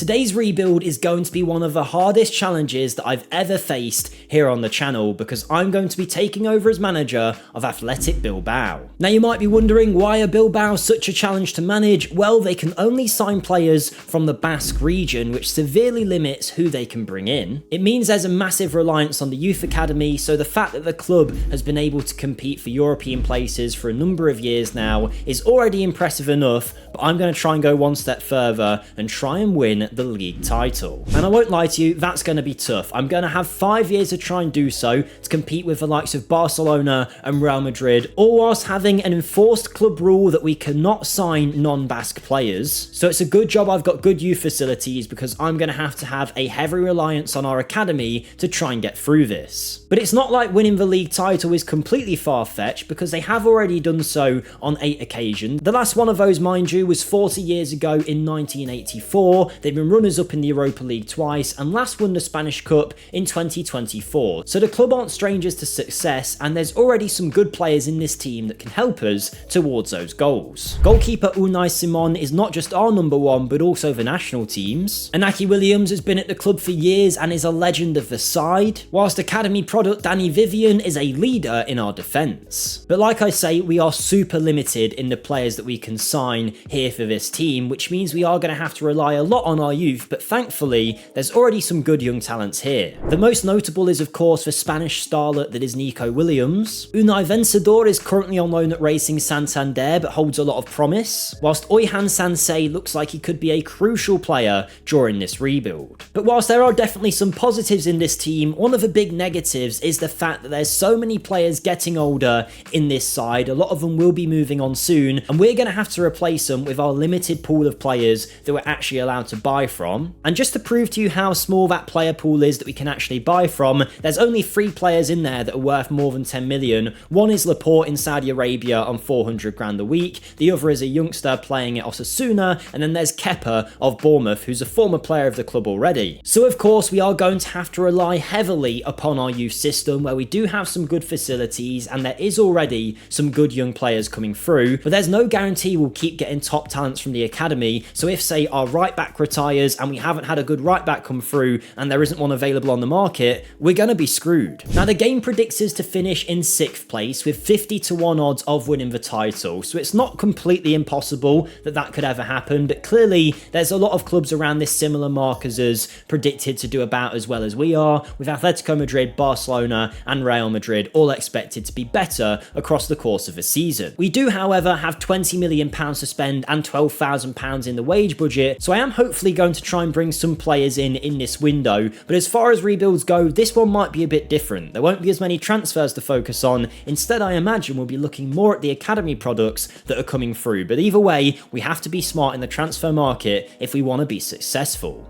Today's rebuild is going to be one of the hardest challenges that I've ever faced here on the channel because I'm going to be taking over as manager of Athletic Bilbao. Now you might be wondering, why are Bilbao such a challenge to manage? Well, they can only sign players from the Basque region, which severely limits who they can bring in. It means there's a massive reliance on the youth academy, so the fact that the club has been able to compete for European places for a number of years now is already impressive enough, but I'm going to try and go one step further and try and win the league title. And I won't lie to you, that's going to be tough. I'm going to have 5 years to try and do so, to compete with the likes of Barcelona and Real Madrid, all whilst having an enforced club rule that we cannot sign non-Basque players. So it's a good job I've got good youth facilities, because I'm going to have a heavy reliance on our academy to try and get through this. But it's not like winning the league title is completely far-fetched, because they have already done so on 8 occasions. The last one of those, mind you, was 40 years ago in 1984. They've been runners-up in the Europa League twice, and last won the Spanish Cup in 2024. So the club aren't strangers to success, and there's already some good players in this team that can help us towards those goals. Goalkeeper Unai Simon is not just our number one, but also the national team's. Inaki Williams has been at the club for years and is a legend of the side, whilst academy product Danny Vivian is a leader in our defence. But like I say, we are super limited in the players that we can sign here for this team, which means we are going to have to rely a lot on our youth, but thankfully there's already some good young talents here. The most notable is of course the Spanish starlet that is Nico Williams. Unai Vencedor is currently on loan at Racing Santander but holds a lot of promise, whilst Oyhan Sansei looks like he could be a crucial player during this rebuild. But whilst there are definitely some positives in this team, one of the big negatives is the fact that there's so many players getting older in this side. A lot of them will be moving on soon, and we're going to have to replace them with our limited pool of players that we're actually allowed to buy from. And just to prove to you how small that player pool is that we can actually buy from, there's only 3 players in there that are worth more than 10 million. One is Laporte in Saudi Arabia on 400 grand a week, the other is a youngster playing at Osasuna, and then there's Kepa of Bournemouth, who's a former player of the club already. So of course we are going to have to rely heavily upon our youth system, where we do have some good facilities and there is already some good young players coming through, but there's no guarantee we'll keep getting top talents from the academy. So if say our right back retires and we haven't had a good right back come through and there isn't one available on the market, we're going to be screwed. Now the game predicts us to finish in 6th place with 50-1 odds of winning the title, so it's not completely impossible that that could ever happen, but clearly there's a lot of clubs around this similar mark as us predicted to do about as well as we are, with Atletico Madrid, Barcelona and Real Madrid all expected to be better across the course of a season. We do however have £20 million to spend and £12,000 in the wage budget, so I am hopefully going to try and bring some players in this window, but as far as rebuilds go, this one might be a bit different. There won't be as many transfers to focus on. Instead, I imagine we'll be looking more at the academy products that are coming through, but either way, we have to be smart in the transfer market if we want to be successful.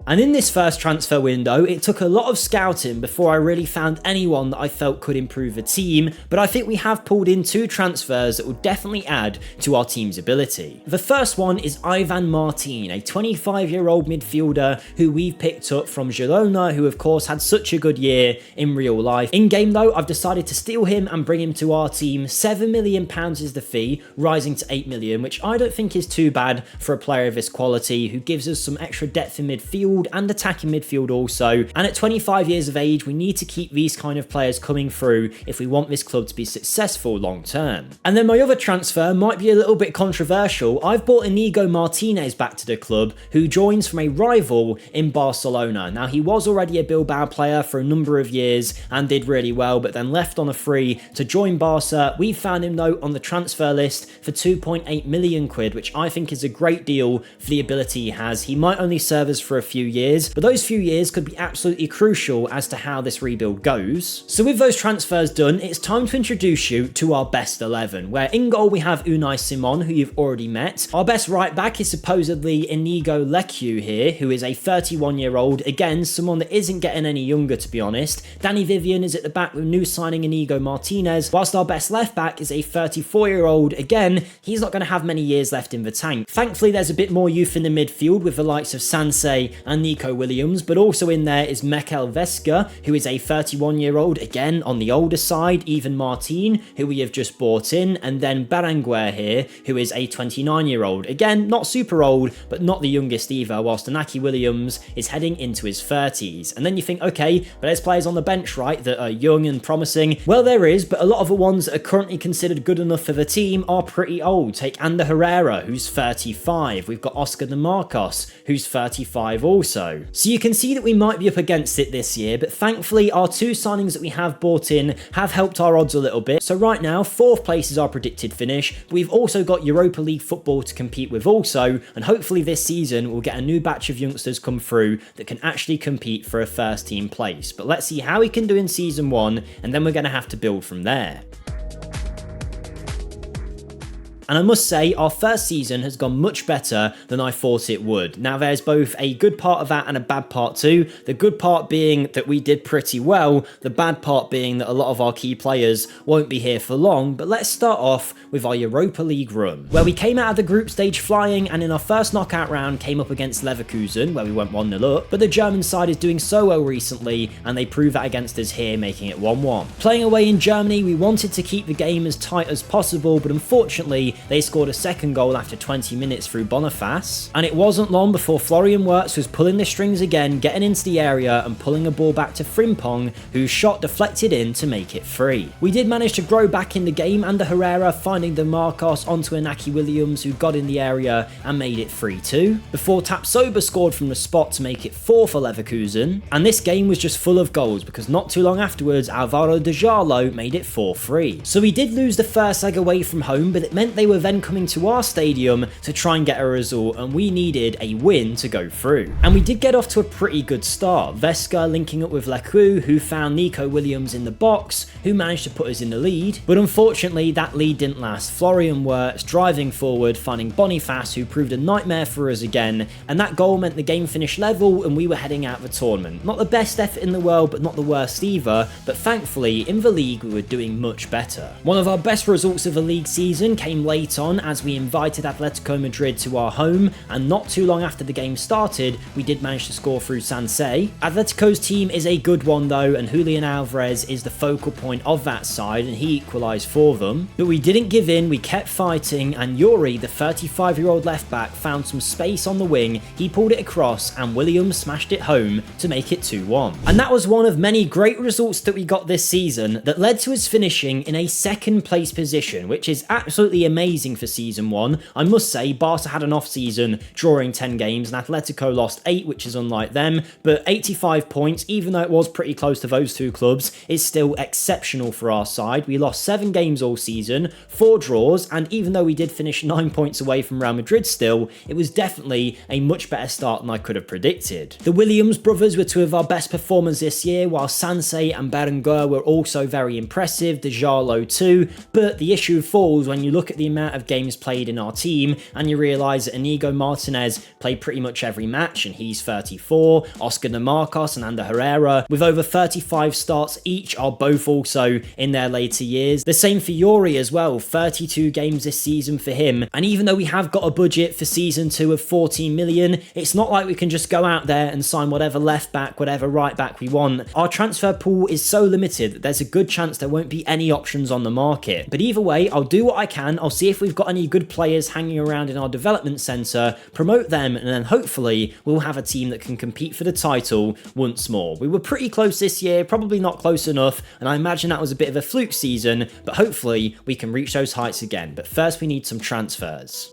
And in this first transfer window, it took a lot of scouting before I really found anyone that I felt could improve the team, but I think we have pulled in 2 transfers that will definitely add to our team's ability. The first one is Ivan Martin, a 25-year-old midfielder who we've picked up from Girona, who of course had such a good year in real life. In game though, I've decided to steal him and bring him to our team. £7 million is the fee, rising to 8 million, which I don't think is too bad for a player of this quality, who gives us some extra depth in midfield and attacking midfield also. And at 25 years of age, we need to keep these kind of players coming through if we want this club to be successful long term. And then my other transfer might be a little bit controversial. I've brought Inigo Martinez back to the club, who joins from a rival in Barcelona. Now he was already a Bilbao player for a number of years and did really well, but then left on a free to join Barca. We found him though on the transfer list for 2.8 million quid, which I think is a great deal for the ability he has. He might only serve us for a few years, but those few years could be absolutely crucial as to how this rebuild goes. So with those transfers done, it's time to introduce you to our best 11, where in goal we have Unai Simon, who you've already met. Our best right back is supposedly Inigo Lecu here, who is a 31-year-old, again someone that isn't getting any younger to be honest. Danny Vivian is at the back with new signing Inigo Martinez, whilst our best left back is a 34-year-old. Again, he's not going to have many years left in the tank. Thankfully there's a bit more youth in the midfield with the likes of Sansei and Nico Williams, but also in there is Mekel Veska, who is a 31-year-old, again on the older side, even Martin, who we have just bought in, and then Berenguer here, who is a 29-year-old, again not super old, but not the youngest either, whilst Inaki Williams is heading into his 30s. And then you think, okay, but there's players on the bench, right, that are young and promising. Well, there is, but a lot of the ones that are currently considered good enough for the team are pretty old. Take Ander Herrera, who's 35. We've got Oscar de Marcos, who's 35 also. So you can see that we might be up against it this year, but thankfully our two signings that we have bought in have helped our odds a little bit. So right now, 4th place is our predicted finish. We've also got Europa League football to compete with also, and hopefully this season we'll get a new batch of youngsters come through that can actually compete for a first team place. But let's see how we can do in season 1, and then we're going to have to build from there. And I must say, our first season has gone much better than I thought it would. Now, there's both a good part of that and a bad part too. The good part being that we did pretty well, the bad part being that a lot of our key players won't be here for long. But let's start off with our Europa League run, where we came out of the group stage flying, and in our first knockout round came up against Leverkusen, where we went 1-0 up. But the German side is doing so well recently, and they proved that against us here, making it 1-1. Playing away in Germany, we wanted to keep the game as tight as possible, but unfortunately, they scored a second goal after 20 minutes through Boniface, and it wasn't long before Florian Wirtz was pulling the strings again, getting into the area and pulling a ball back to Frimpong, whose shot deflected in to make it 3. We did manage to grow back in the game, and Herrera finding the Marcos onto Inaki Williams, who got in the area and made it 3-2, before Tapsoba scored from the spot to make it 4 for Leverkusen, and this game was just full of goals because not too long afterwards Alvaro De Jarlo made it 4-3. So we did lose the first leg away from home, but it meant they were then coming to our stadium to try and get a result, and we needed a win to go through. And we did get off to a pretty good start. Veska linking up with Lecu, who found Nico Williams in the box, who managed to put us in the lead, but unfortunately that lead didn't last. Florian Wirtz driving forward, finding Boniface, who proved a nightmare for us again, and that goal meant the game finished level and we were heading out of the tournament. Not the best effort in the world, but not the worst either, but thankfully in the league we were doing much better. One of our best results of the league season came late on, as we invited Atletico Madrid to our home, and not too long after the game started, we did manage to score through Sansei. Atletico's team is a good one though, and Julian Alvarez is the focal point of that side, and he equalised for them. But we didn't give in, we kept fighting, and Yuri, the 35-year-old left-back, found some space on the wing, he pulled it across, and Williams smashed it home to make it 2-1. And that was one of many great results that we got this season that led to us finishing in a 2nd place position, which is absolutely amazing for season 1. I must say, Barca had an off season, drawing 10 games, and Atletico lost 8, which is unlike them, but 85 points, even though it was pretty close to those two clubs, is still exceptional for our side. We lost 7 games all season, 4 draws, and even though we did finish 9 points away from Real Madrid still, it was definitely a much better start than I could have predicted. The Williams brothers were 2 of our best performers this year, while Sansei and Berenguer were also very impressive, De Jarlo too, but the issue falls when you look at the amount of games played in our team and you realise that Inigo Martinez played pretty much every match, and he's 34, Oscar de Marcos and Ander Herrera with over 35 starts each are both also in their later years. The same for Yuri as well, 32 games this season for him, and even though we have got a budget for season 2 of 14 million, it's not like we can just go out there and sign whatever left back, whatever right back we want. Our transfer pool is so limited that there's a good chance there won't be any options on the market. But either way, I'll do what I can. I'll see if we've got any good players hanging around in our development centre, promote them, and then hopefully we'll have a team that can compete for the title once more. We were pretty close this year, probably not close enough, and I imagine that was a bit of a fluke season, but hopefully we can reach those heights again. But first we need some transfers.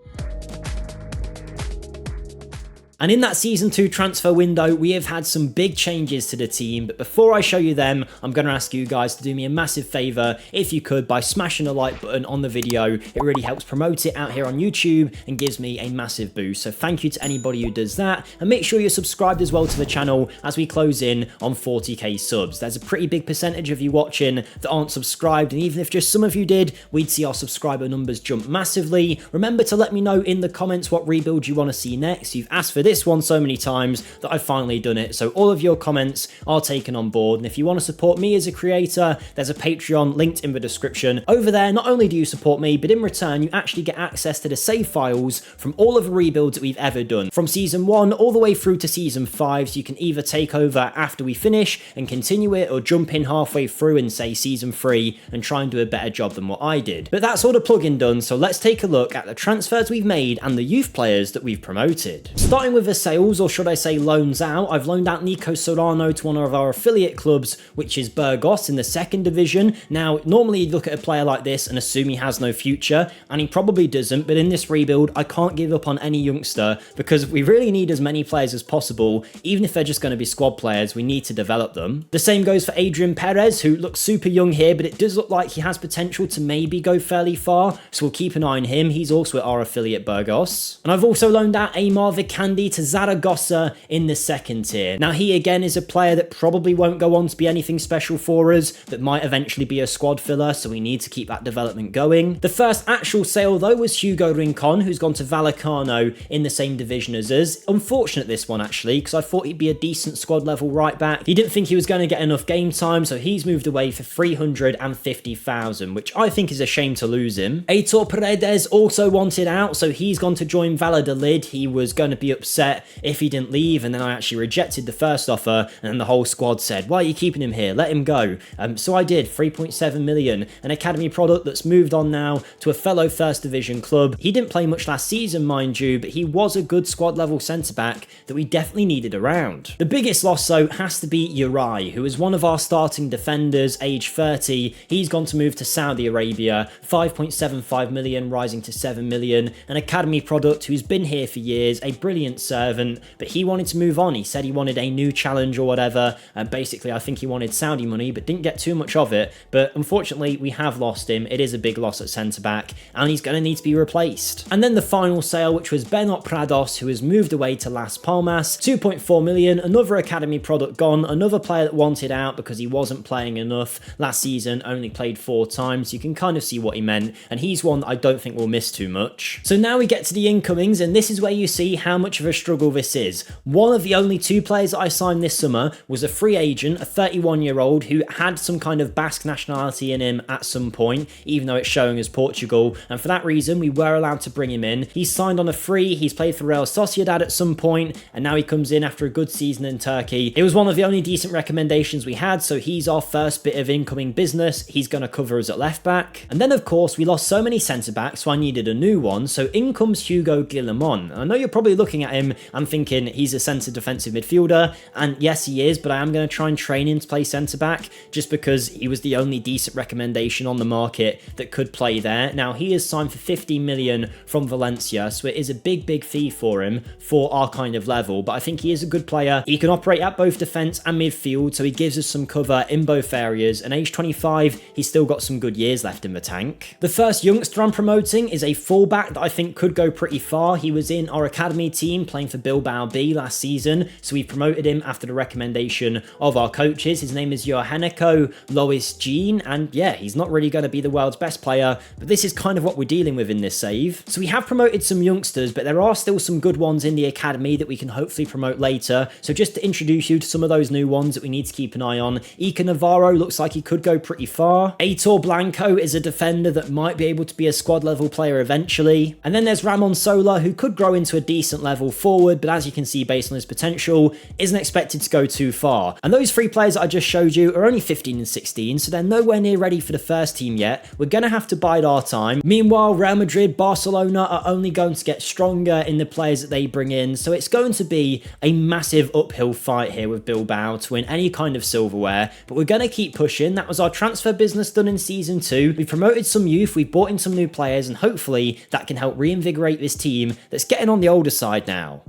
And in that Season 2 transfer window, we have had some big changes to the team, but before I show you them, I'm going to ask you guys to do me a massive favour, if you could, by smashing the like button on the video. It really helps promote it out here on YouTube and gives me a massive boost. So thank you to anybody who does that, and make sure you're subscribed as well to the channel as we close in on 40k subs. There's a pretty big percentage of you watching that aren't subscribed, and even if just some of you did, we'd see our subscriber numbers jump massively. Remember to let me know in the comments what rebuild you want to see next. You've asked for this this one so many times that I've finally done it. So all of your comments are taken on board. And if you want to support me as a creator, there's a Patreon linked in the description. Over there, not only do you support me, but in return, you actually get access to the save files from all of the rebuilds that we've ever done, from season 1 all the way through to season 5. So you can either take over after we finish and continue it, or jump in halfway through and say season 3 and try and do a better job than what I did. But that's all the plugin done, so let's take a look at the transfers we've made and the youth players that we've promoted. Starting with the sales, or should I say loans out, I've loaned out Nico Solano to one of our affiliate clubs, which is Burgos in the 2nd division. Now, normally you'd look at a player like this and assume he has no future, and he probably doesn't, but in this rebuild, I can't give up on any youngster because we really need as many players as possible. Even if they're just going to be squad players, we need to develop them. The same goes for Adrian Perez, who looks super young here, but it does look like he has potential to maybe go fairly far, so we'll keep an eye on him. He's also at our affiliate Burgos. And I've also loaned out Aymar Vikander to Zaragoza in the 2nd tier. Now, he again is a player that probably won't go on to be anything special for us, but might eventually be a squad filler, so we need to keep that development going. The first actual sale, though, was Hugo Rincon, who's gone to Vallecano in the same division as us. Unfortunate, this one, actually, because I thought he'd be a decent squad level right back. He didn't think he was going to get enough game time, so he's moved away for 350,000, which I think is a shame to lose him. Aitor Paredes also wanted out, so he's gone to join Valladolid. He was going to be upset if he didn't leave, and then I actually rejected the first offer, and then the whole squad said, why are you keeping him here? Let him go. So I did. 3.7 million, an academy product that's moved on now to a fellow 1st division club. He didn't play much last season, mind you, but he was a good squad level centre back that we definitely needed around. The biggest loss, though, has to be Uri, who is one of our starting defenders, age 30. He's gone to move to Saudi Arabia, 5.75 million rising to 7 million, an academy product who's been here for years, a brilliant servant, but he wanted to move on. He said he wanted a new challenge or whatever, and basically I think he wanted Saudi money, but didn't get too much of it. But unfortunately, we have lost him. It is a big loss at centre back, and he's going to need to be replaced. And then the final sale, which was Bernot Prados, who has moved away to Las Palmas, 2.4 million, another academy product gone, another player that wanted out because he wasn't playing enough last season, only played 4 times. You can kind of see what he meant, and he's one that I don't think we'll miss too much. So now we get to the incomings, and this is where you see how much of a struggle this is. One of the only 2 players that I signed this summer was a free agent, a 31-year-old who had some kind of Basque nationality in him at some point, even though it's showing as Portugal, and for that reason we were allowed to bring him in. He's signed on a free, he's played for Real Sociedad at some point, and now he comes in after a good season in Turkey. It was one of the only decent recommendations we had, so he's our first bit of incoming business. He's going to cover us at left back. And then of course we lost so many centre backs, so I needed a new one, so in comes Hugo Guillamon. I know you're probably looking at him and thinking he's a centre defensive midfielder, and yes he is, but I am going to try and train him to play centre back just because he was the only decent recommendation on the market that could play there. Now he is signed for 15 million from Valencia, so it is a big fee for him for our kind of level, but I think he is a good player. He can operate at both defence and midfield, so he gives us some cover in both areas, and age 25, he's still got some good years left in the tank. The first youngster I'm promoting is a fullback that I think could go pretty far. He was in our academy team playing for Bilbao B last season, so we promoted him after the recommendation of our coaches. His name is Johannico Lois Jean, and yeah, he's not really going to be the world's best player, but this is kind of what we're dealing with in this save. So we have promoted some youngsters, but there are still some good ones in the academy that we can hopefully promote later. So just to introduce you to some of those new ones that we need to keep an eye on, Ika Navarro looks like he could go pretty far. Aitor Blanco is a defender that might be able to be a squad level player eventually. And then there's Ramon Sola, who could grow into a decent level forward, but as you can see, based on his potential, isn't expected to go too far. And those 3 players that I just showed you are only 15 and 16, so they're nowhere near ready for the first team yet. We're going to have to bide our time. Meanwhile, Real Madrid, Barcelona are only going to get stronger in the players that they bring in, so it's going to be a massive uphill fight here with Bilbao to win any kind of silverware, but we're going to keep pushing. That was our transfer business done in season 2. We've promoted some youth, we've brought in some new players, and hopefully that can help reinvigorate this team that's getting on the older side now.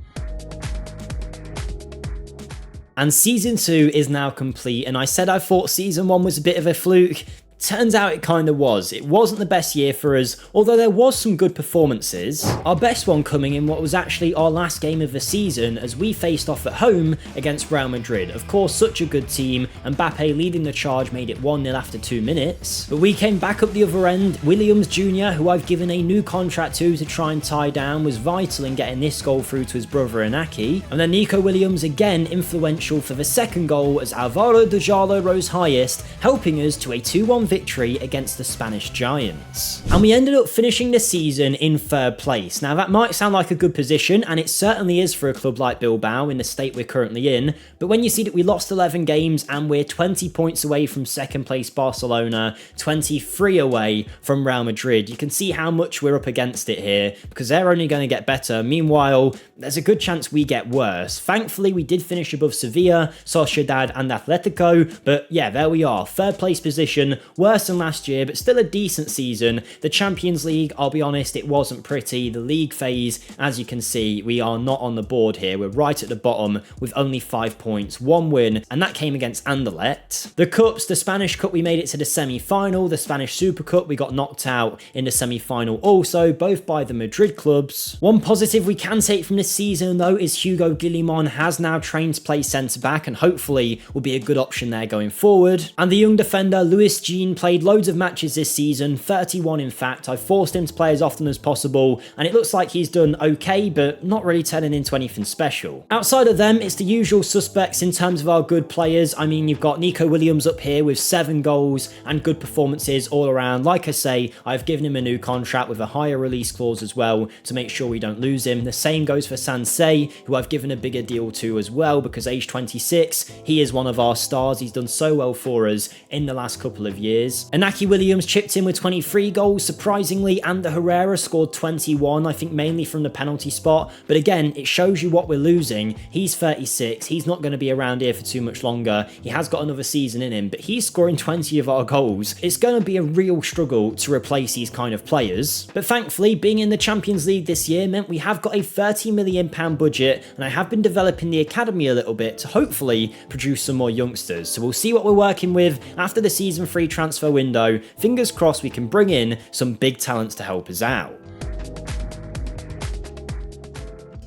And season 2 is now complete, and I said I thought season 1 was a bit of a fluke. Turns out it kind of was. It wasn't the best year for us, although there was some good performances. Our best one coming in what was actually our last game of the season as we faced off at home against Real Madrid. Of course, such a good team, and Mbappe leading the charge made it 1-0 after 2 minutes. But we came back up the other end. Williams Jr., who I've given a new contract to try and tie down, was vital in getting this goal through to his brother Inaki. And then Nico Williams again influential for the second goal as Alvaro de Jallo rose highest, helping us to a 2-1 victory against the Spanish Giants. And we ended up finishing the season in 3rd place. Now that might sound like a good position, and it certainly is for a club like Bilbao in the state we're currently in, but when you see that we lost 11 games and we're 20 points away from 2nd place Barcelona, 23 away from Real Madrid, you can see how much we're up against it here, because they're only going to get better. Meanwhile, there's a good chance we get worse. Thankfully, we did finish above Sevilla, Sociedad and Atletico, but yeah, there we are. 3rd place position, worse than last year, but still a decent season. The Champions League, I'll be honest, it wasn't pretty. The league phase, as you can see, we are not on the board here. We're right at the bottom with only 5 points, 1 win, and that came against Anderlecht. The Cups, the Spanish Cup, we made it to the semi-final. The Spanish Super Cup, we got knocked out in the semi-final also, both by the Madrid clubs. One positive we can take from this season though is Hugo Guillemon has now trained to play centre-back and hopefully will be a good option there going forward. And the young defender Luis Jean played loads of matches this season, 31 in fact. I forced him to play as often as possible and it looks like he's done okay, but not really turning into anything special. Outside of them, it's the usual suspects in terms of our good players. I mean, you've got Nico Williams up here with 7 goals and good performances all around. Like I say, I've given him a new contract with a higher release clause as well to make sure we don't lose him. The same goes for Sansei, who I've given a bigger deal to as well because age 26, he is one of our stars. He's done so well for us in the last couple of years. Inaki Williams chipped in with 23 goals, surprisingly, and the Herrera scored 21, I think mainly from the penalty spot. But again, it shows you what we're losing. He's 36, he's not going to be around here for too much longer. He has got another season in him, but he's scoring 20 of our goals. It's going to be a real struggle to replace these kind of players. But thankfully, being in the Champions League this year meant we have got a £30 million budget, and I have been developing the academy a little bit to hopefully produce some more youngsters. So we'll see what we're working with after the season 3 transfer window. Fingers crossed we can bring in some big talents to help us out.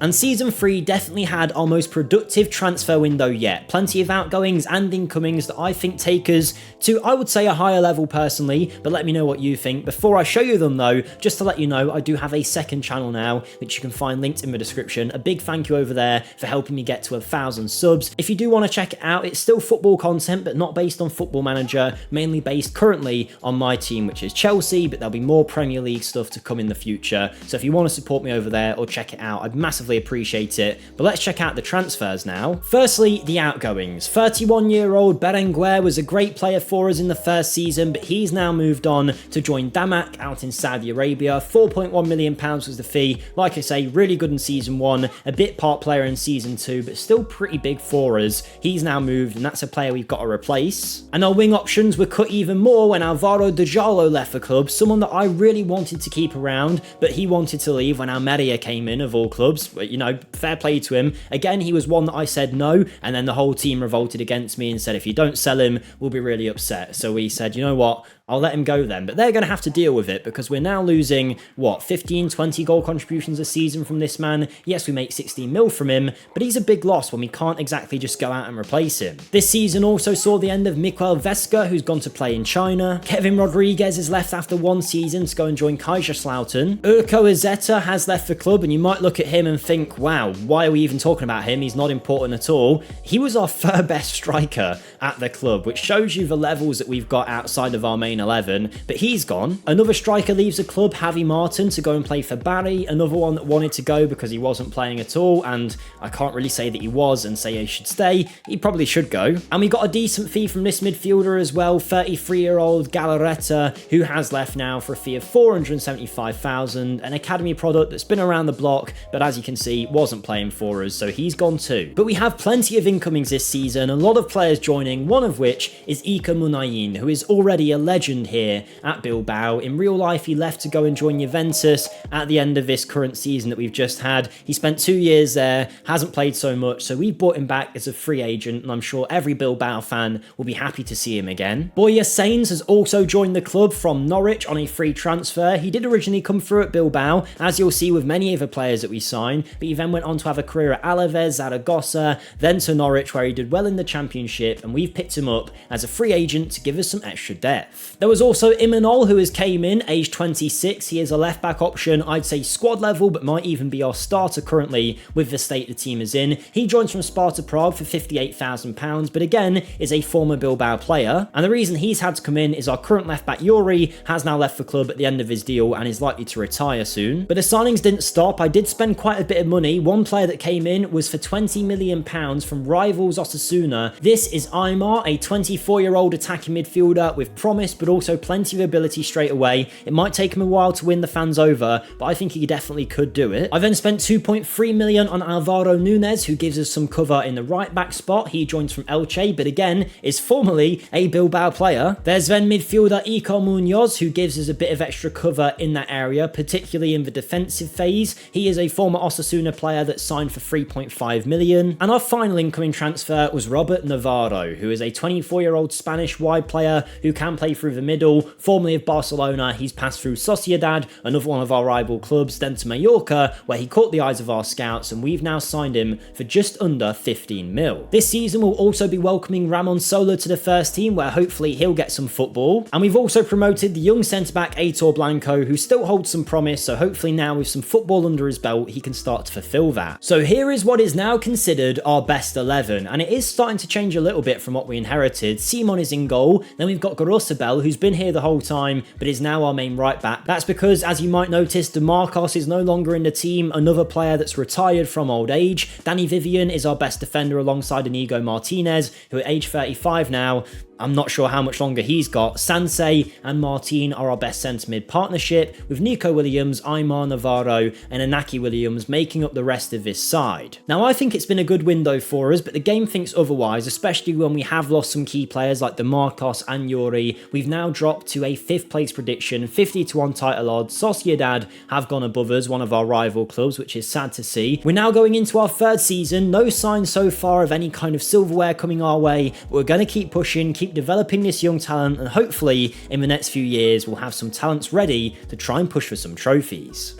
And season 3 definitely had our most productive transfer window yet. Plenty of outgoings and incomings that I think take us to, I would say, a higher level personally, but let me know what you think. Before I show you them though, just to let you know, I do have a second channel now, which you can find linked in the description. A big thank you over there for helping me get to 1,000 subs. If you do want to check it out, it's still football content, but not based on Football Manager, mainly based currently on my team, which is Chelsea, but there'll be more Premier League stuff to come in the future. So if you want to support me over there or check it out, I'd massively appreciate it. But let's check out the transfers now. Firstly, the outgoings. 31-year-old Berenguer was a great player for us in the first season, but he's now moved on to join Damak out in Saudi Arabia. £4.1 million was the fee. Like I say, really good in season 1, a bit part player in season 2, but still pretty big for us. He's now moved, and that's a player we've got to replace. And our wing options were cut even more when Alvaro de Jallo left the club, someone that I really wanted to keep around, but he wanted to leave when Almeria came in, of all clubs. But, you know, fair play to him. Again, he was one that I said no, and then the whole team revolted against me and said, if you don't sell him, we'll be really upset. So we said, you know what, I'll let him go then. But they're going to have to deal with it because we're now losing, what, 15, 20 goal contributions a season from this man. Yes, we make 16 mil from him, but he's a big loss when we can't exactly just go out and replace him. This season also saw the end of Miquel Vesca, who's gone to play in China. Kevin Rodriguez has left after 1 season to go and join Kaiserslautern. Urko Azeta has left the club, and you might look at him and think, wow, why are we even talking about him? He's not important at all. He was our 3rd best striker at the club, which shows you the levels that we've got outside of our main 11, but he's gone. Another striker leaves the club, Javi Martin, to go and play for Bari. Another one that wanted to go because he wasn't playing at all, and I can't really say that he was and say he should stay. He probably should go. And we got a decent fee from this midfielder as well, 33-year-old Galarreta, who has left now for a fee of 475,000, an academy product that's been around the block, but as you can see, wasn't playing for us, so he's gone too. But we have plenty of incomings this season, a lot of players joining, one of which is Ika Munayin, who is already a legend legend here at Bilbao. In real life, he left to go and join Juventus at the end of this current season that we've just had. He spent 2 years there, hasn't played so much, so we brought him back as a free agent, and I'm sure every Bilbao fan will be happy to see him again. Borja Sainz has also joined the club from Norwich on a free transfer. He did originally come through at Bilbao, as you'll see with many of the players that we sign, but he then went on to have a career at Alaves, Zaragoza, then to Norwich, where he did well in the Championship, and we've picked him up as a free agent to give us some extra depth. There was also Imanol, who has came in, aged 26. He is a left-back option, I'd say squad level, but might even be our starter currently with the state the team is in. He joins from Sparta Prague for £58,000, but again, is a former Bilbao player, and the reason he's had to come in is our current left-back Yuri has now left the club at the end of his deal and is likely to retire soon. But the signings didn't stop. I did spend quite a bit of money. One player that came in was for £20 million from rivals Osasuna. This is Aymar, a 24-year-old attacking midfielder with promise, but also plenty of ability straight away. It might take him a while to win the fans over, but I think he definitely could do it. I then spent £2.3 million on Alvaro Nunes, who gives us some cover in the right-back spot. He joins from Elche, but again, is formerly a Bilbao player. There's then midfielder Iker Munoz, who gives us a bit of extra cover in that area, particularly in the defensive phase. He is a former Osasuna player that signed for £3.5 million. And our final incoming transfer was Robert Navarro, who is a 24-year-old Spanish wide player who can play through the middle. Formerly of Barcelona, he's passed through Sociedad, another one of our rival clubs, then to Mallorca, where he caught the eyes of our scouts, and we've now signed him for just under 15 mil. This season we'll also be welcoming Ramon Sola to the first team, where hopefully he'll get some football. And we've also promoted the young centre-back Aitor Blanco, who still holds some promise, so hopefully now with some football under his belt, he can start to fulfill that. So here is what is now considered our best 11, and it is starting to change a little bit from what we inherited. Simon is in goal, then we've got Gorosabel, who's been here the whole time, but is now our main right back. That's because, as you might notice, DeMarcos is no longer in the team, another player that's retired from old age. Danny Vivian is our best defender alongside Inigo Martinez, who at age 35 now, I'm not sure how much longer he's got. Sansei and Martin are our best centre-mid partnership, with Nico Williams, Aymar Navarro and Inaki Williams making up the rest of this side. Now, I think it's been a good window for us, but the game thinks otherwise, especially when we have lost some key players like DeMarcos and Yuri. We've now dropped to a 5th place prediction, 50-1 title odds. Sociedad have gone above us, one of our rival clubs, which is sad to see. We're now going into our 3rd season, no signs so far of any kind of silverware coming our way, but we're going to keep pushing, keep developing this young talent, and hopefully in the next few years we'll have some talents ready to try and push for some trophies.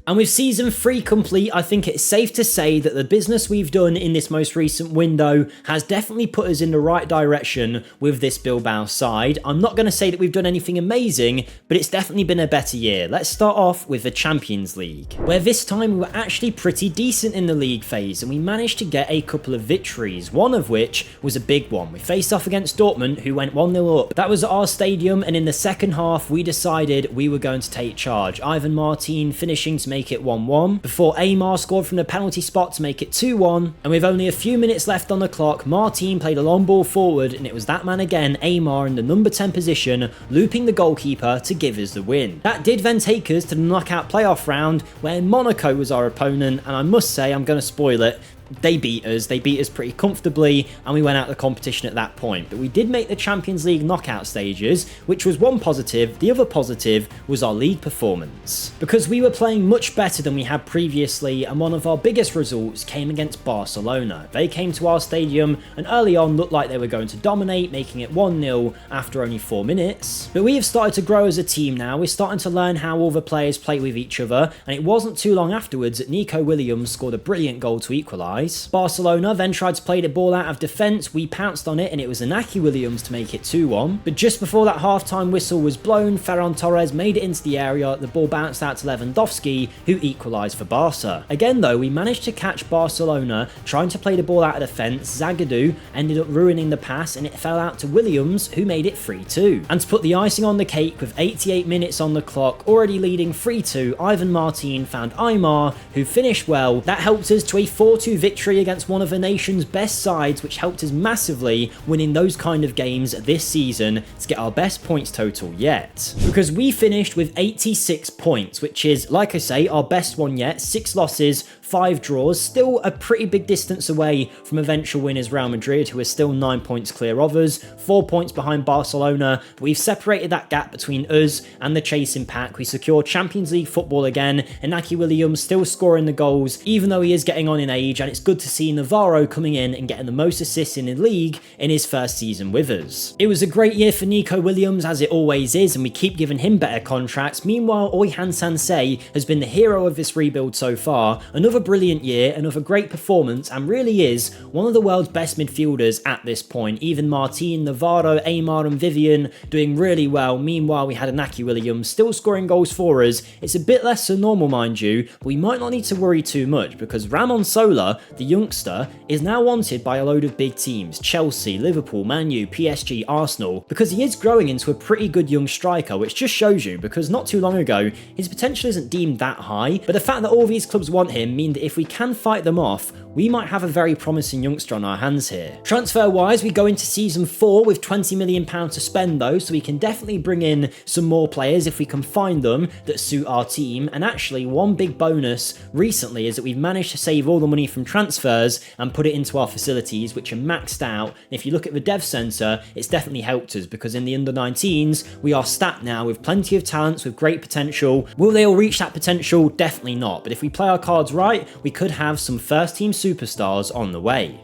And with Season 3 complete, I think it's safe to say that the business we've done in this most recent window has definitely put us in the right direction with this Bilbao side. I'm not going to say that we've done anything amazing, but it's definitely been a better year. Let's start off with the Champions League, where this time we were actually pretty decent in the league phase, and we managed to get a couple of victories, one of which was a big one. We faced off against Dortmund, who went 1-0 up. That was at our stadium, and in the second half, we decided we were going to take charge. Ivan Martin finishing to make it 1-1, before Aymar scored from the penalty spot to make it 2-1, and with only a few minutes left on the clock, Martin played a long ball forward, and it was that man again, Aymar, in the number 10 position, looping the goalkeeper to give us the win. That did then take us to the knockout playoff round, where Monaco was our opponent, and I must say, I'm going to spoil it, they beat us pretty comfortably, and we went out of the competition at that point. But we did make the Champions League knockout stages, which was one positive. The other positive was our league performance, because we were playing much better than we had previously, and one of our biggest results came against Barcelona. They came to our stadium and early on looked like they were going to dominate, making it 1-0 after only 4 minutes. But we have started to grow as a team now. We're starting to learn how all the players play with each other, and it wasn't too long afterwards that Nico Williams scored a brilliant goal to equalise. Barcelona then tried to play the ball out of defence. We pounced on it, and it was Inaki Williams to make it 2-1. But just before that half-time whistle was blown, Ferran Torres made it into the area. The ball bounced out to Lewandowski, who equalised for Barca. Again though, we managed to catch Barcelona trying to play the ball out of defence. Zagadou ended up ruining the pass, and it fell out to Williams, who made it 3-2. And to put the icing on the cake, with 88 minutes on the clock, already leading 3-2, Ivan Martin found Aymar, who finished well. That helped us to a 4-2 victory victory against one of the nation's best sides, which helped us massively winning those kind of games this season to get our best points total yet. Because we finished with 86 points, which is, like I say, our best one yet. 6 losses, 5 draws, still a pretty big distance away from eventual winners Real Madrid, who are still 9 points clear of us, 4 points behind Barcelona, but we've separated that gap between us and the chasing pack. We secured Champions League football again, Inaki Williams still scoring the goals, even though he is getting on in age, and it's good to see Navarro coming in and getting the most assists in the league in his first season with us. It was a great year for Nico Williams, as it always is, and we keep giving him better contracts. Meanwhile, Oyhan Sansei has been the hero of this rebuild so far. Another brilliant year, another great performance, and really is one of the world's best midfielders at this point. Even Martin, Navarro, Aymar and Vivian doing really well. Meanwhile, we had Inaki Williams still scoring goals for us. It's a bit less than normal, mind you, but we might not need to worry too much because Ramon Sola, the youngster, is now wanted by a load of big teams. Chelsea, Liverpool, Man U, PSG, Arsenal, because he is growing into a pretty good young striker, which just shows you, because not too long ago, his potential isn't deemed that high, but the fact that all these clubs want him mean that if we can fight them off, we might have a very promising youngster on our hands here. Transfer wise, we go into season 4 with £20 million to spend though, so we can definitely bring in some more players if we can find them that suit our team. And actually, one big bonus recently is that we've managed to save all the money from transfers and put it into our facilities, which are maxed out. And if you look at the dev centre, it's definitely helped us because in the under-19s, we are stacked now with plenty of talents with great potential. Will they all reach that potential? Definitely not. But if we play our cards right, we could have some first team superstars on the way.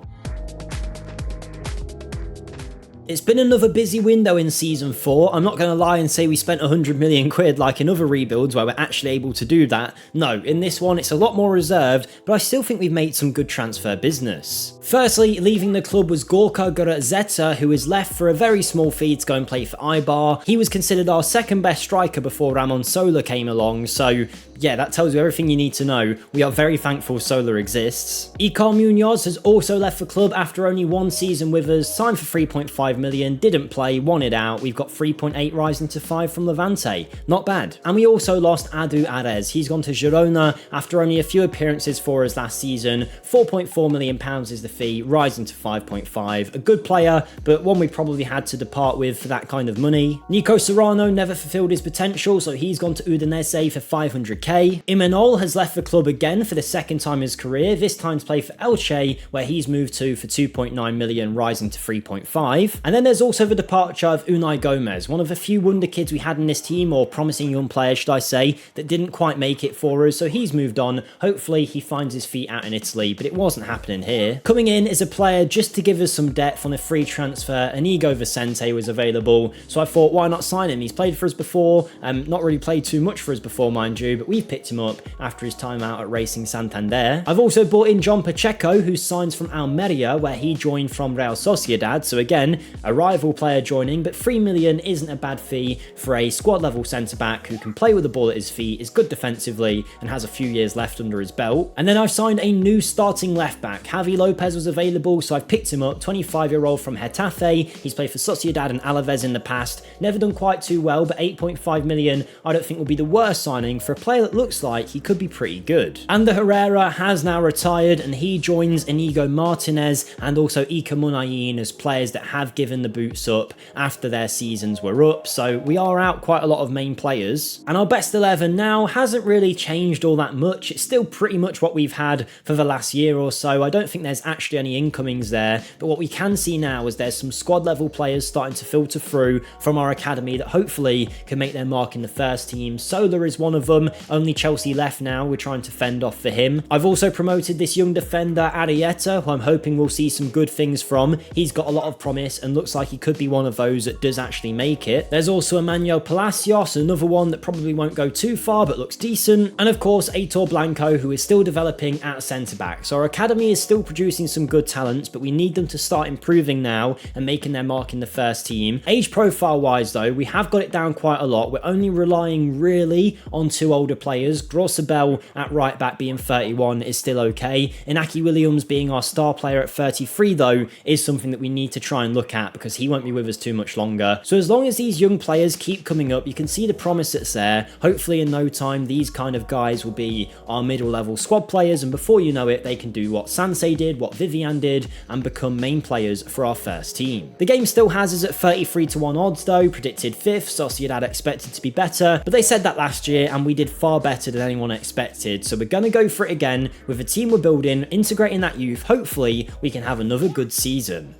It's been another busy window in season 4. I'm not going to lie and say we spent 100 million quid like in other rebuilds where we're actually able to do that. No, in this one it's a lot more reserved, but I still think we've made some good transfer business. Firstly, leaving the club was Gorka Goretzka, who is left for a very small fee to go and play for Eibar. He was considered our second best striker before Ramon Sola came along, so yeah, that tells you everything you need to know. We are very thankful Sola exists. Icar Munoz has also left the club after only 1 season with us, signed for 3.5 million, didn't play, wanted out. We've got 3.8 rising to 5 from Levante. Not bad. And we also lost Adu Arez. He's gone to Girona after only a few appearances for us last season. £4.4 million is the fee, rising to 5.5. A good player, but one we probably had to depart with for that kind of money. Nico Serrano never fulfilled his potential, so he's gone to Udinese for 500k. Imanol has left the club again for the second time in his career, this time to play for Elche, where he's moved to for 2.9 million, rising to 3.5. And then there's also the departure of Unai Gomez, one of the few wonder kids we had in this team, or promising young players should I say, that didn't quite make it for us, so he's moved on. Hopefully he finds his feet out in Italy, but it wasn't happening here. Coming in is a player just to give us some depth on a free transfer. Inigo Vicente was available, so I thought why not sign him? He's played for us before, not really played too much for us before mind you, but we've picked him up after his time out at Racing Santander. I've also brought in John Pacheco, who signs from Almeria, where he joined from Real Sociedad, so again, a rival player joining, but 3 million isn't a bad fee for a squad level centre back who can play with the ball at his feet, is good defensively, and has a few years left under his belt. And then I've signed a new starting left back. Javi Lopez was available, so I've picked him up, 25-year-old from Getafe. He's played for Sociedad and Alaves in the past, never done quite too well, but 8.5 million I don't think will be the worst signing for a player that looks like he could be pretty good. Ander Herrera has now retired, and he joins Inigo Martinez and also Ika Munayin as players that have given the boots up after their seasons were up, so we are out quite a lot of main players. And our best 11 now hasn't really changed all that much. It's still pretty much what we've had for the last year or so. I don't think there's actually any incomings there, but what we can see now is there's some squad level players starting to filter through from our academy that hopefully can make their mark in the first team. Sola is one of them, only Chelsea left now, we're trying to fend off for him. I've also promoted this young defender Arietta, who I'm hoping we'll see some good things from. He's got a lot of promise and looks like he could be one of those that does actually make it. There's also Emmanuel Palacios, another one that probably won't go too far but looks decent. And of course Aitor Blanco, who is still developing at centre back. So our academy is still producing some good talents, but we need them to start improving now and making their mark in the first team. Age profile wise though, we have got it down quite a lot. We're only relying really on 2 older players. Grossabel at right back being 31 is still okay. Inaki Williams being our star player at 33 though is something that we need to try and look at because he won't be with us too much longer. So as long as these young players keep coming up, you can see the promise that's there. Hopefully in no time these kind of guys will be our middle level squad players, and before you know it they can do what Sansei did, what Vivian did, and become main players for our first team. The game still has us at 33-1 odds though, predicted 5th, Sociedad expected to be better, but they said that last year and we did far better than anyone expected, so we're going to go for it again with the team we're building, integrating that youth. Hopefully we can have another good season.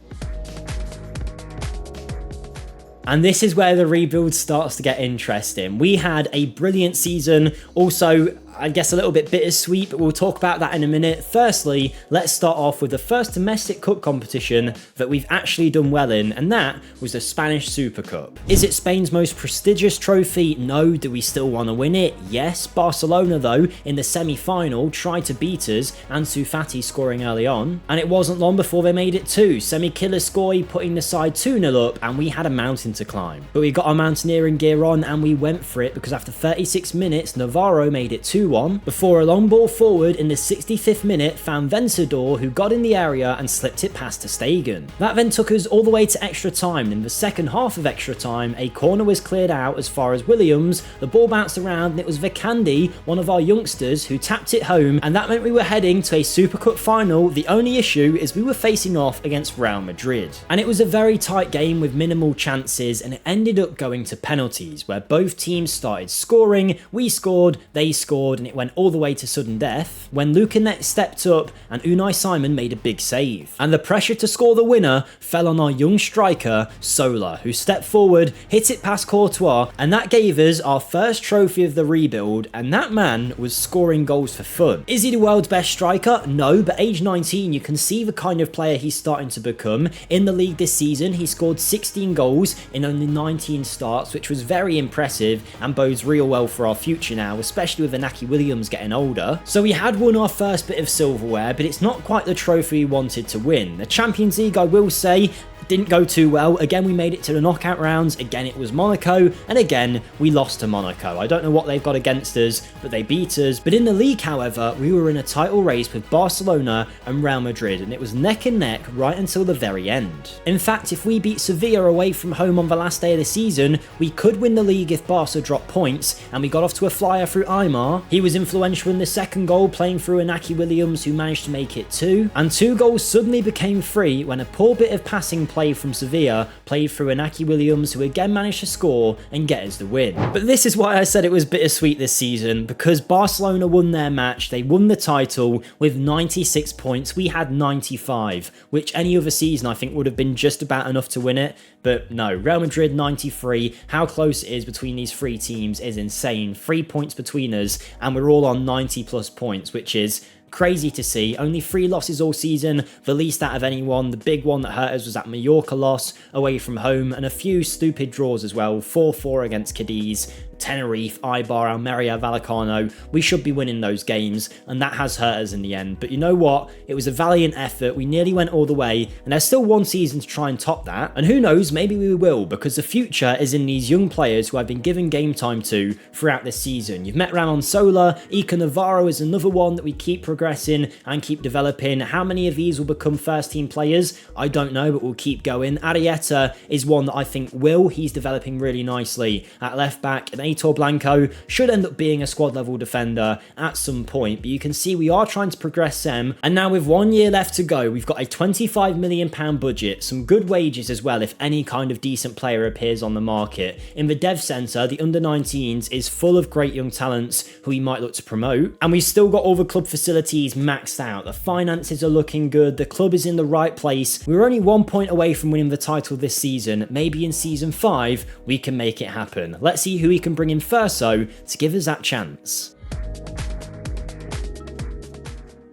And this is where the rebuild starts to get interesting. We had a brilliant season, also I guess a little bit bittersweet, but we'll talk about that in a minute. Firstly, let's start off with the first domestic cup competition that we've actually done well in, and that was the Spanish Super Cup. Is it Spain's most prestigious trophy? No. Do we still want to win it? Yes. Barcelona though, in the semi-final, tried to beat us, Ansu Fati scoring early on, and it wasn't long before they made it 2. Semi-Killerskoy putting the side 2-0 up, and we had a mountain to climb. But we got our mountaineering gear on and we went for it, because after 36 minutes, Navarro made it 2-1, before a long ball forward in the 65th minute found Vencedor, who got in the area and slipped it past to Stegen. That then took us all the way to extra time. In the second half of extra time, a corner was cleared out as far as Williams, the ball bounced around and it was Vikandi, one of our youngsters, who tapped it home, and that meant we were heading to a Super Cup final. The only issue is we were facing off against Real Madrid, and it was a very tight game with minimal chances, and it ended up going to penalties where both teams started scoring. We scored, they scored, and it went all the way to sudden death when Lucanet stepped up and Unai Simon made a big save. And the pressure to score the winner fell on our young striker, Sola, who stepped forward, hit it past Courtois, and that gave us our first trophy of the rebuild, and that man was scoring goals for fun. Is he the world's best striker? No, but age 19, you can see the kind of player he's starting to become. In the league this season, he scored 16 goals in only 19 starts, which was very impressive and bodes real well for our future now, especially with Inaki Williams getting older. So we had won our first bit of silverware, but it's not quite the trophy we wanted to win. The Champions League, I will say, didn't go too well. Again, we made it to the knockout rounds. Again, it was Monaco, and again, we lost to Monaco. I don't know what they've got against us, but they beat us. But in the league, however, we were in a title race with Barcelona and Real Madrid, and it was neck and neck right until the very end. In fact, if we beat Sevilla away from home on the last day of the season, we could win the league if Barca dropped points, and we got off to a flyer through Aymar. He was influential in the second goal, playing through Inaki Williams, who managed to make it 2, and 2 goals suddenly became 3 when a poor bit of passing play from Sevilla played through Inaki Williams, who again managed to score and get us the win. But this is why I said it was bittersweet this season, because Barcelona won their match. They won the title with 96 points. We had 95, which any other season I think would have been just about enough to win it. But no, Real Madrid 93. How close it is between these 3 teams is insane. 3 points between us, and we're all on 90 plus points, which is crazy to see. Only 3 losses all season, the least out of anyone. The big one that hurt us was that Mallorca loss away from home, and a few stupid draws as well. 4-4 against Cadiz, Tenerife, Eibar, Almeria, Vallecano. We should be winning those games, and that has hurt us in the end. But you know what? It was a valiant effort. We nearly went all the way, and there's still one season to try and top that. And who knows, maybe we will, because the future is in these young players who I've been giving game time to throughout this season. You've met Ramon Sola, Ika Navarro is another one that we keep progressing and keep developing. How many of these will become first team players? I don't know, but we'll keep going. Arieta is one that I think will. He's developing really nicely at left back, and Aitor Blanco should end up being a squad level defender at some point, but you can see we are trying to progress them. And now with 1 year left to go, we've got a £25 million budget, some good wages as well if any kind of decent player appears on the market. In the dev centre, the under-19s is full of great young talents who we might look to promote, and we've still got all the club facilities maxed out. The finances are looking good, the club is in the right place. We were only 1 point away from winning the title this season. Maybe in season 5 we can make it happen. Let's see who we can bring in first though to give us that chance.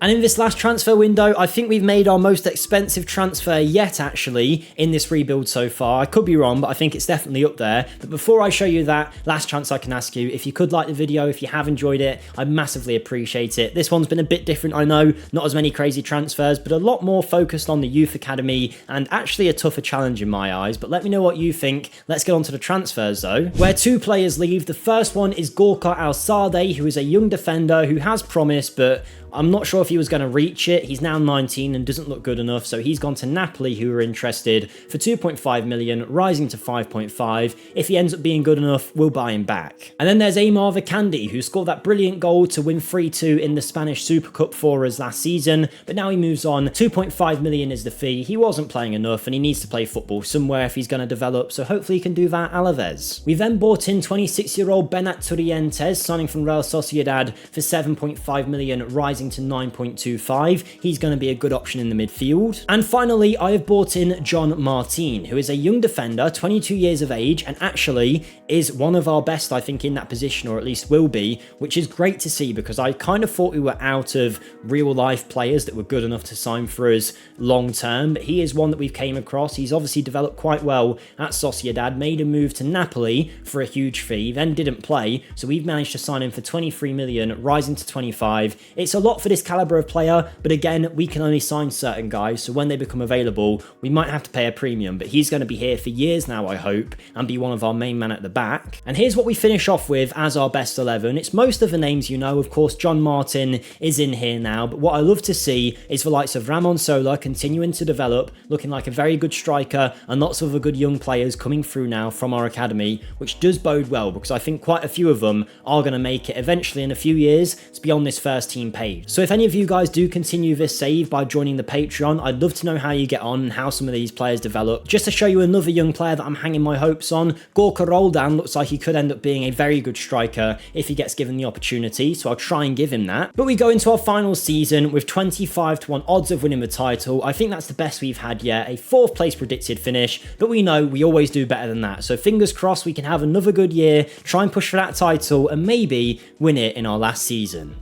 And in this last transfer window, I think we've made our most expensive transfer yet, actually, in this rebuild so far. I could be wrong, but I think it's definitely up there. But before I show you that, last chance I can ask you, if you could like the video, if you have enjoyed it, I'd massively appreciate it. This one's been a bit different, I know, not as many crazy transfers, but a lot more focused on the youth academy, and actually a tougher challenge in my eyes. But let me know what you think. Let's get on to the transfers, though, where two players leave. The first one is Gorka Al-Sadeh, who is a young defender who has promise, but I'm not sure if he was going to reach it. He's now 19 and doesn't look good enough, so he's gone to Napoli, who are interested, for 2.5 million, rising to 5.5. If he ends up being good enough, we'll buy him back. And then there's Aymar Vikandi, who scored that brilliant goal to win 3-2 in the Spanish Super Cup for us last season, but now he moves on. 2.5 million is the fee. He wasn't playing enough, and he needs to play football somewhere if he's going to develop, so hopefully he can do that at Alaves. We then bought in 26-year-old Benat Turrientes, signing from Real Sociedad for 7.5 million, rising to 9.25. He's going to be a good option in the midfield. And finally, I have bought in John Martin, who is a young defender, 22 years of age, and actually is one of our best, I think, in that position, or at least will be, which is great to see because I kind of thought we were out of real life players that were good enough to sign for us long term, but he is one that we've came across. He's obviously developed quite well at Sociedad, made a move to Napoli for a huge fee, then didn't play, so we've managed to sign him for 23 million, rising to 25. It's a lot for this caliber of player, but again, we can only sign certain guys, so when they become available, we might have to pay a premium, but he's going to be here for years now, I hope, and be one of our main men at the back. And here's what we finish off with as our best 11. It's most of the names you know. Of course, John Martin is in here now, but what I love to see is the likes of Ramon Sola continuing to develop, looking like a very good striker, and lots of other good young players coming through now from our academy, which does bode well because I think quite a few of them are going to make it eventually in a few years to be on this first team page. So if any of you guys do continue this save by joining the Patreon, I'd love to know how you get on and how some of these players develop. Just to show you another young player that I'm hanging my hopes on, Gorka Roldan looks like he could end up being a very good striker if he gets given the opportunity, so I'll try and give him that. But we go into our final season with 25-1 odds of winning the title. I think that's the best we've had yet, a 4th place predicted finish, but we know we always do better than that, so fingers crossed we can have another good year, try and push for that title, and maybe win it in our last season.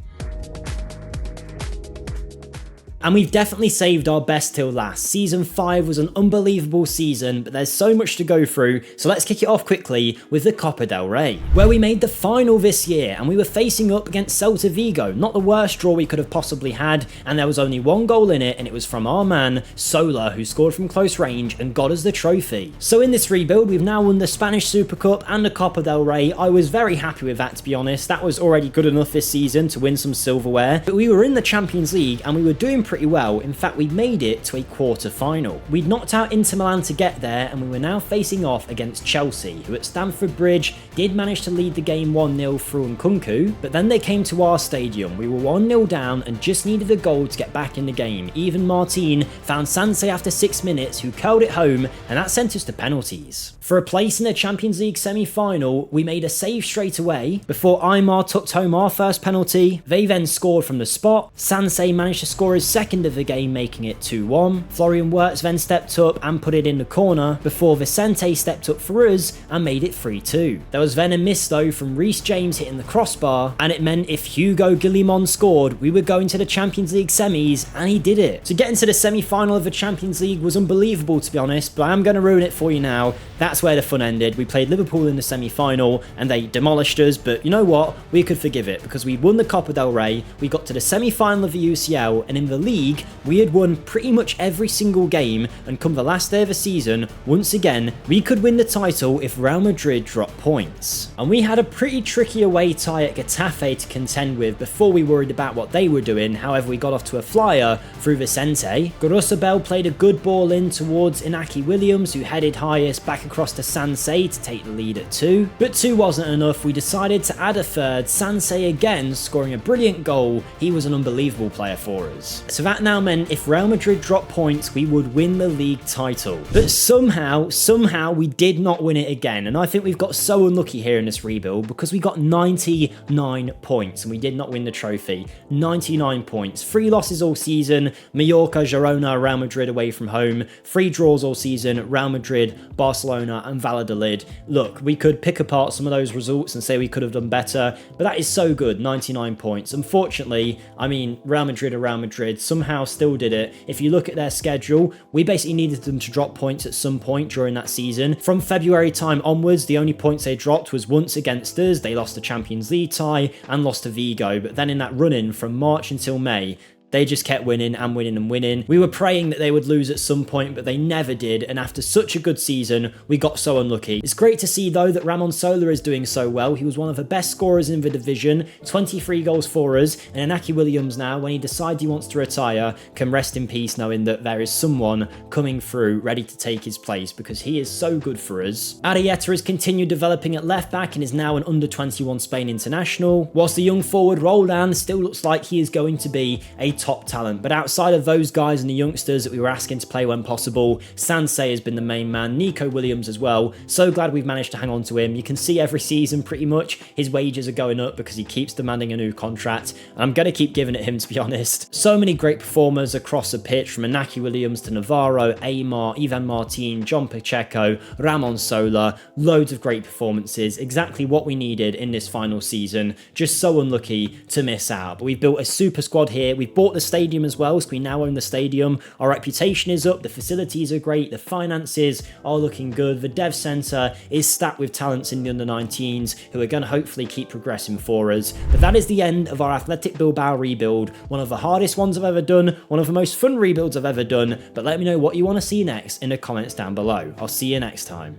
And we've definitely saved our best till last. Season 5 was an unbelievable season, but there's so much to go through, so let's kick it off quickly with the Copa del Rey, where we made the final this year, and we were facing up against Celta Vigo. Not the worst draw we could have possibly had, and there was only one goal in it, and it was from our man, Sola, who scored from close range and got us the trophy. So in this rebuild, we've now won the Spanish Super Cup and the Copa del Rey. I was very happy with that, to be honest. That was already good enough this season to win some silverware, but we were in the Champions League, and we were doing pretty well. In fact, we made it to a quarter-final. We'd knocked out Inter Milan to get there, and we were now facing off against Chelsea, who at Stamford Bridge did manage to lead the game 1-0 through Nkunku, but then they came to our stadium. We were 1-0 down and just needed a goal to get back in the game. Even Martin found Sanse after 6 minutes, who curled it home, and that sent us to penalties. For a place in the Champions League semi-final, we made a save straight away before Aymar tucked home our first penalty. They then scored from the spot. Sanse managed to score his second of the game, making it 2-1. Florian Wirtz then stepped up and put it in the corner before Vicente stepped up for us and made it 3-2. There was then a miss though from Reece James hitting the crossbar, and it meant if Hugo Guillemon scored, we were going to the Champions League semis, and he did it. So getting to the semi-final of the Champions League was unbelievable, to be honest, but I am going to ruin it for you now. That's where the fun ended. We played Liverpool in the semi-final and they demolished us, but you know what? We could forgive it because we won the Copa del Rey, we got to the semi-final of the UCL, and in the league, we had won pretty much every single game, and come the last day of the season, once again, we could win the title if Real Madrid dropped points. And we had a pretty tricky away tie at Getafe to contend with before we worried about what they were doing. However, we got off to a flyer through Vicente. Garusabel played a good ball in towards Inaki Williams, who headed highest back across to Sanse to take the lead at 2. But 2 wasn't enough. We decided to add a third, Sanse again scoring a brilliant goal. He was an unbelievable player for us. So that now meant if Real Madrid dropped points, we would win the league title. But somehow we did not win it again. And I think we've got so unlucky here in this rebuild because we got 99 points and we did not win the trophy. 99 points. 3 losses all season. Mallorca, Girona, Real Madrid away from home. 3 draws all season. Real Madrid, Barcelona and Valladolid. Look, we could pick apart some of those results and say we could have done better, but that is so good, 99 points. Unfortunately, I mean, Real Madrid are Real Madrid, somehow still did it. If you look at their schedule, we basically needed them to drop points at some point during that season. From February time onwards, the only points they dropped was once against us. They lost the Champions League tie and lost to Vigo, but then in that run-in from March until May, they just kept winning and winning and winning. We were praying that they would lose at some point, but they never did. And after such a good season, we got so unlucky. It's great to see, though, that Ramon Sola is doing so well. He was one of the best scorers in the division, 23 goals for us. And Inaki Williams now, when he decides he wants to retire, can rest in peace knowing that there is someone coming through ready to take his place because he is so good for us. Arrieta has continued developing at left back and is now an under-21 Spain international, whilst the young forward Roldan still looks like he is going to be a top talent. But outside of those guys and the youngsters that we were asking to play when possible, Sansei has been the main man, Nico Williams as well. So glad we've managed to hang on to him. You can see every season pretty much his wages are going up because he keeps demanding a new contract, and I'm going to keep giving it him, to be honest. So many great performers across the pitch, from Inaki Williams to Navarro, Aymar, Ivan Martin, John Pacheco, Ramon Sola. Loads of great performances, exactly what we needed in this final season. Just so unlucky to miss out. But we've built a super squad here. We've bought the stadium as well, so we now own the stadium. Our reputation is up, the facilities are great, the finances are looking good, the dev centre is stacked with talents in the under-19s who are going to hopefully keep progressing for us. But that is the end of our Athletic Bilbao rebuild, one of the hardest ones I've ever done, one of the most fun rebuilds I've ever done, but let me know what you want to see next in the comments down below. I'll see you next time.